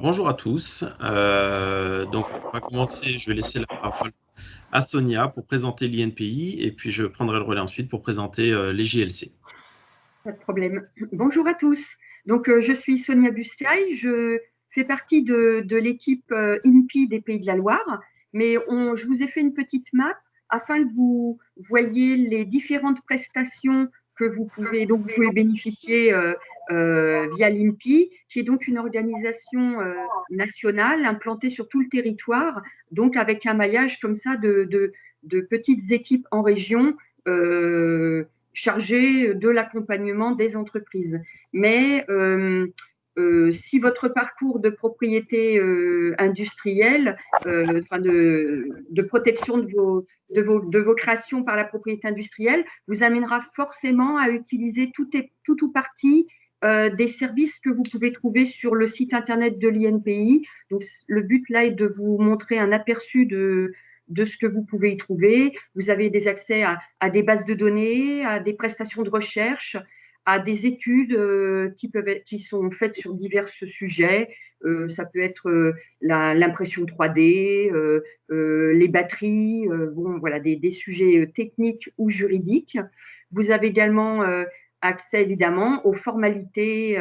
Bonjour à tous. Donc, on va commencer. Je vais laisser la parole à Sonia pour présenter l'INPI et puis je prendrai le relais ensuite pour présenter les JLC. Pas de problème. Bonjour à tous. Donc, je suis Sonia Bustiaï. Je fais partie de l'équipe INPI des Pays de la Loire. Mais je vous ai fait une petite map afin que vous voyez les différentes prestations dont vous pouvez bénéficier via l'INPI, qui est donc une organisation nationale implantée sur tout le territoire, donc avec un maillage comme ça de petites équipes en région. Chargé de l'accompagnement des entreprises. Mais si votre parcours de propriété industrielle, de protection de vos créations par la propriété industrielle, vous amènera forcément à utiliser tout ou partie des services que vous pouvez trouver sur le site internet de l'INPI. Donc, le but là est de vous montrer un aperçu de ce que vous pouvez y trouver. Vous avez des accès à des bases de données, à des prestations de recherche, à des études qui sont faites sur divers sujets. Ça peut être l'impression 3D, les batteries, bon, voilà, des sujets techniques ou juridiques. Vous avez également accès évidemment aux formalités,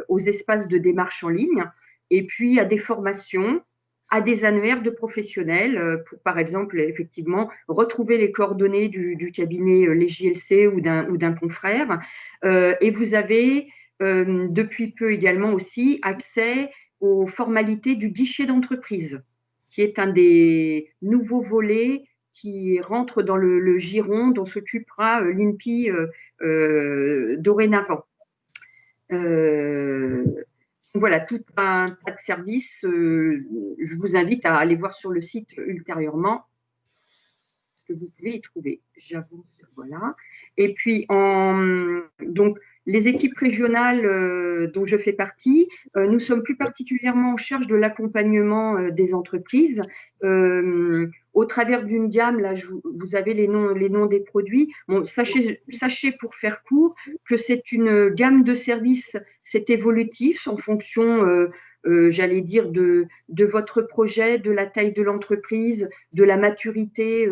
aux espaces de démarche en ligne, et puis à des formations, à des annuaires de professionnels pour, par exemple, effectivement, retrouver les coordonnées du cabinet les JLC ou d'un confrère. Et vous avez depuis peu également aussi accès aux formalités du guichet d'entreprise, qui est un des nouveaux volets qui rentre dans le giron dont s'occupera l'INPI dorénavant. Voilà, tout un tas de services. Je vous invite à aller voir sur le site ultérieurement ce que vous pouvez y trouver. J'avance, voilà. Et puis, donc, les équipes régionales dont je fais partie, nous sommes plus particulièrement en charge de l'accompagnement des entreprises. Au travers d'une gamme, là, vous avez les noms des produits. Bon, sachez pour faire court que c'est une gamme de services, c'est évolutif en fonction, j'allais dire, de votre projet, de la taille de l'entreprise, de la maturité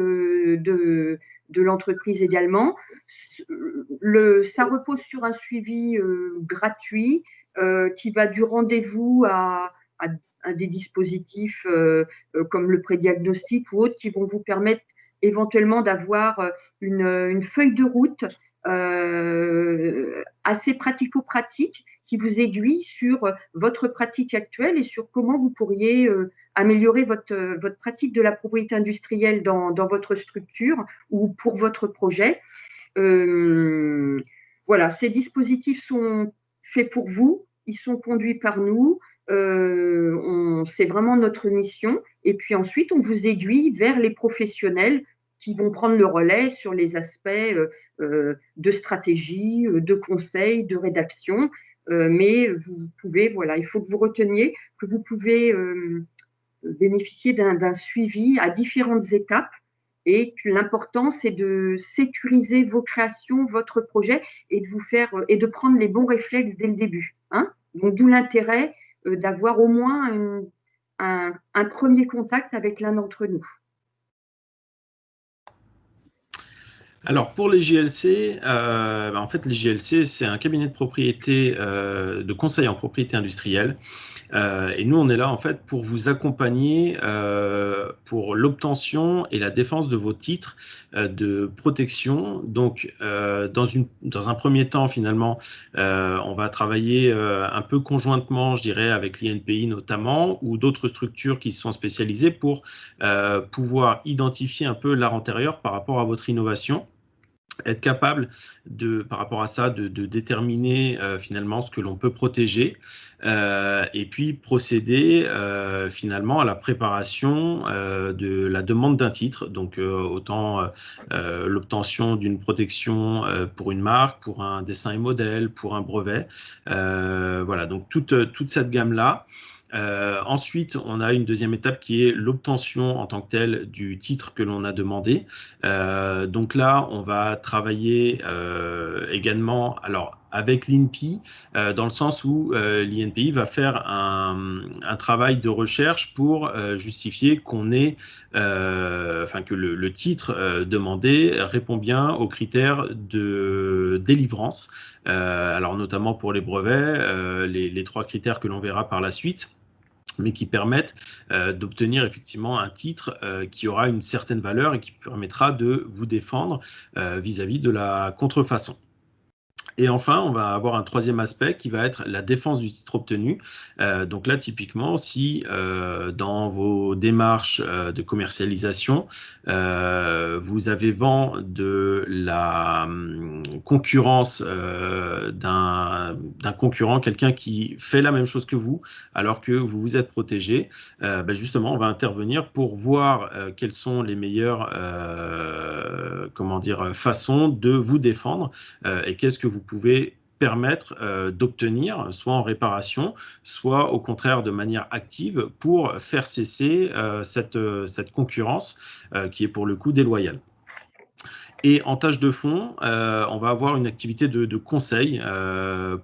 de l'entreprise également. Ça repose sur un suivi gratuit qui va du rendez-vous à des dispositifs comme le prédiagnostic ou autres qui vont vous permettre éventuellement d'avoir une feuille de route assez pratico-pratique qui vous aiguille sur votre pratique actuelle et sur comment vous pourriez améliorer votre pratique de la propriété industrielle dans votre structure ou pour votre projet. Voilà, ces dispositifs sont faits pour vous, ils sont conduits par nous, c'est vraiment notre mission. Et puis ensuite, on vous aiguille vers les professionnels qui vont prendre le relais sur les aspects de stratégie, de conseil, de rédaction. Mais vous pouvez, voilà, il faut que vous reteniez que vous pouvez bénéficier d'un suivi à différentes étapes et que l'important, c'est de sécuriser vos créations, votre projet et de prendre les bons réflexes dès le début. Hein. Donc, d'où l'intérêt d'avoir au moins un premier contact avec l'un d'entre nous. Alors pour les JLC, en fait les JLC c'est un cabinet de propriété, de conseil en propriété industrielle. Et nous on est là en fait pour vous accompagner pour l'obtention et la défense de vos titres de protection. Donc dans un premier temps finalement, on va travailler un peu conjointement, je dirais, avec l'INPI notamment ou d'autres structures qui sont spécialisées pour pouvoir identifier un peu l'art antérieur par rapport à votre innovation, être capable par rapport à ça, de déterminer finalement ce que l'on peut protéger et puis procéder finalement à la préparation de la demande d'un titre. Donc autant l'obtention d'une protection pour une marque, pour un dessin et modèle, pour un brevet. Voilà, donc toute cette gamme-là. Ensuite, on a une deuxième étape qui est l'obtention en tant que telle du titre que l'on a demandé. Donc là, on va travailler également, alors avec l'INPI, dans le sens où l'INPI va faire un travail de recherche pour justifier qu'on ait, que le titre demandé répond bien aux critères de délivrance. Alors notamment pour les brevets, les 3 critères que l'on verra par la suite, mais qui permettent d'obtenir effectivement un titre qui aura une certaine valeur et qui permettra de vous défendre vis-à-vis de la contrefaçon. Et enfin, on va avoir un 3e aspect qui va être la défense du titre obtenu. Donc là, typiquement, si dans vos démarches de commercialisation, vous avez vent de la concurrence d'un concurrent, quelqu'un qui fait la même chose que vous, alors que vous vous êtes protégé, justement, on va intervenir pour voir quelles sont les meilleures façons de vous défendre et qu'est-ce que vous pouvez permettre d'obtenir, soit en réparation, soit au contraire de manière active pour faire cesser cette concurrence qui est pour le coup déloyale. Et en tâche de fond, on va avoir une activité de conseil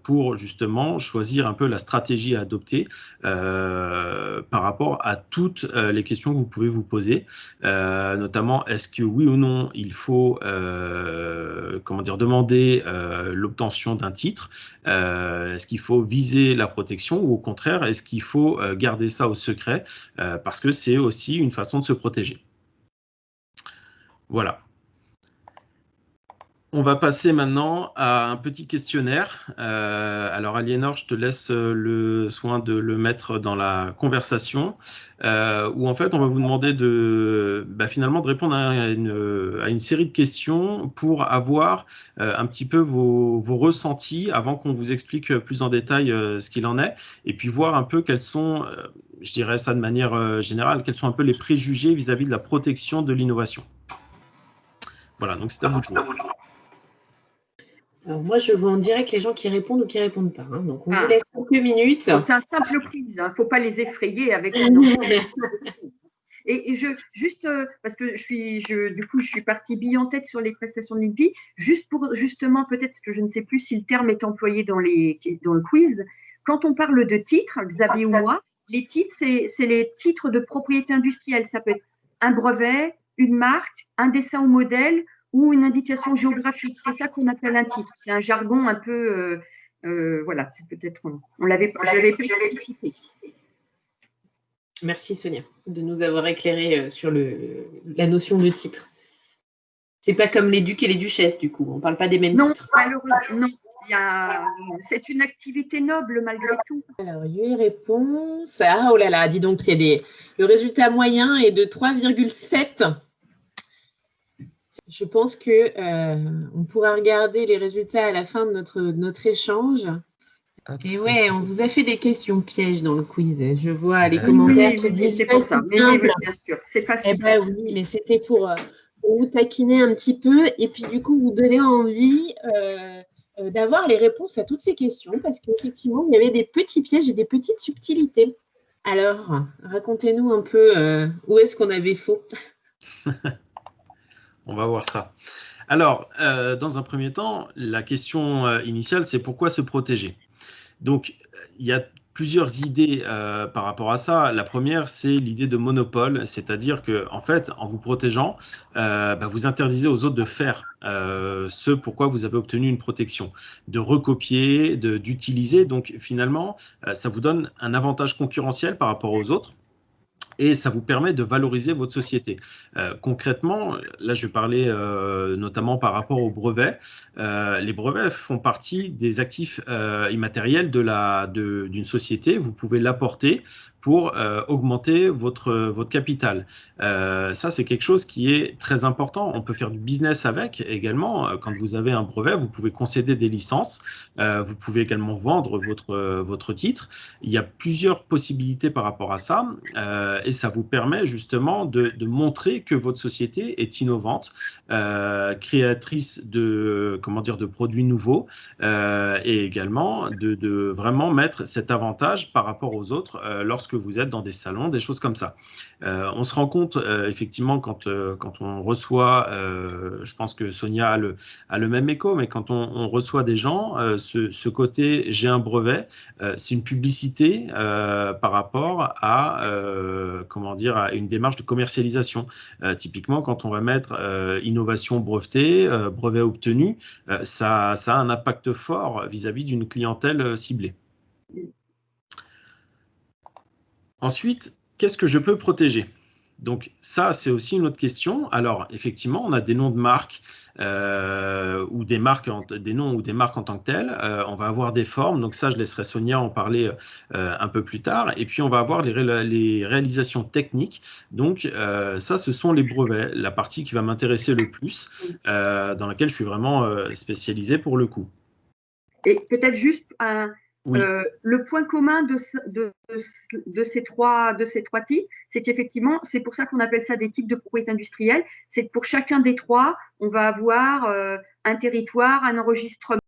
pour justement choisir un peu la stratégie à adopter par rapport à toutes les questions que vous pouvez vous poser, notamment est-ce que oui ou non il faut demander l'obtention d'un titre, est-ce qu'il faut viser la protection ou au contraire est-ce qu'il faut garder ça au secret parce que c'est aussi une façon de se protéger. Voilà. On va passer maintenant à un petit questionnaire. Alors Aliénor, je te laisse le soin de le mettre dans la conversation, où en fait on va vous demander finalement de répondre à une série de questions pour avoir un petit peu vos ressentis avant qu'on vous explique plus en détail ce qu'il en est, et puis voir un peu quels sont, je dirais ça de manière générale, quels sont un peu les préjugés vis-à-vis de la protection de l'innovation. Voilà, donc c'est à vous de jouer. Alors moi, je vois en direct les gens qui répondent ou qui ne répondent pas. Hein. Donc, on vous laisse quelques minutes. C'est un simple quiz, il ne faut pas les effrayer avec un Et juste parce que du coup, je suis partie bille en tête sur les prestations de l'INPI, juste pour justement, peut-être que je ne sais plus si le terme est employé dans le quiz. Quand on parle de titres, Xavier ou moi, les titres, c'est les titres de propriété industrielle. Ça peut être un brevet, une marque, un dessin ou modèle ou une indication géographique. C'est ça qu'on appelle un titre. C'est un jargon un peu, voilà, c'est peut-être, j'avais pas explicité. Merci Sonia de nous avoir éclairé sur la notion de titre. C'est pas comme les ducs et les duchesses du coup, on ne parle pas des mêmes titres. Malheureusement, non. C'est une activité noble malgré tout. Alors, UI réponse. Ah, oh là là, dis donc, le résultat moyen est de 3,7. Je pense qu'on pourra regarder les résultats à la fin de notre échange. Et ouais, on vous a fait des questions pièges dans le quiz. Je vois les commentaires qui disent c'est pour ça. Mais bien sûr, c'est pas si simple. Oui, mais c'était pour vous taquiner un petit peu et puis du coup vous donner envie d'avoir les réponses à toutes ces questions parce qu'effectivement, il y avait des petits pièges et des petites subtilités. Alors, racontez-nous un peu où est-ce qu'on avait faux. On va voir ça. Alors, dans un premier temps, la question initiale, c'est pourquoi se protéger? Donc, il y a plusieurs idées par rapport à ça. La première, c'est l'idée de monopole, c'est-à-dire que, en fait, en vous protégeant, vous interdisez aux autres de faire ce pourquoi vous avez obtenu une protection, de recopier, d'utiliser. Donc, finalement, ça vous donne un avantage concurrentiel par rapport aux autres. Et ça vous permet de valoriser votre société. Concrètement, là je vais parler notamment par rapport aux brevets. Les brevets font partie des actifs immatériels d'une société. Vous pouvez l'apporter pour augmenter votre capital. Ça, c'est quelque chose qui est très important. On peut faire du business avec également. Quand vous avez un brevet, vous pouvez concéder des licences. Vous pouvez également vendre votre titre. Il y a plusieurs possibilités par rapport à ça. Et ça vous permet justement de montrer que votre société est innovante, créatrice de produits nouveaux et également de vraiment mettre cet avantage par rapport aux autres lorsque lorsque vous êtes dans des salons, des choses comme ça. On se rend compte effectivement quand on reçoit, je pense que Sonia a le même écho, mais quand on reçoit des gens, ce côté j'ai un brevet, c'est une publicité par rapport à, comment dire, à une démarche de commercialisation. Typiquement, quand on va mettre innovation brevetée, brevet obtenu, ça a un impact fort vis-à-vis d'une clientèle ciblée. Ensuite, qu'est-ce que je peux protéger? Donc ça, c'est aussi une autre question. Alors, effectivement, on a des noms de marques ou des noms ou des marques en tant que telles. On va avoir des formes. Donc ça, je laisserai Sonia en parler un peu plus tard. Et puis, on va avoir les réalisations techniques. Donc ça, ce sont les brevets, la partie qui va m'intéresser le plus, dans laquelle je suis vraiment spécialisé pour le coup. Et peut-être juste Oui. le point commun de ces trois types, c'est qu'effectivement, c'est pour ça qu'on appelle ça des types de propriété industrielle. C'est que pour chacun des trois, on va avoir un territoire, un enregistrement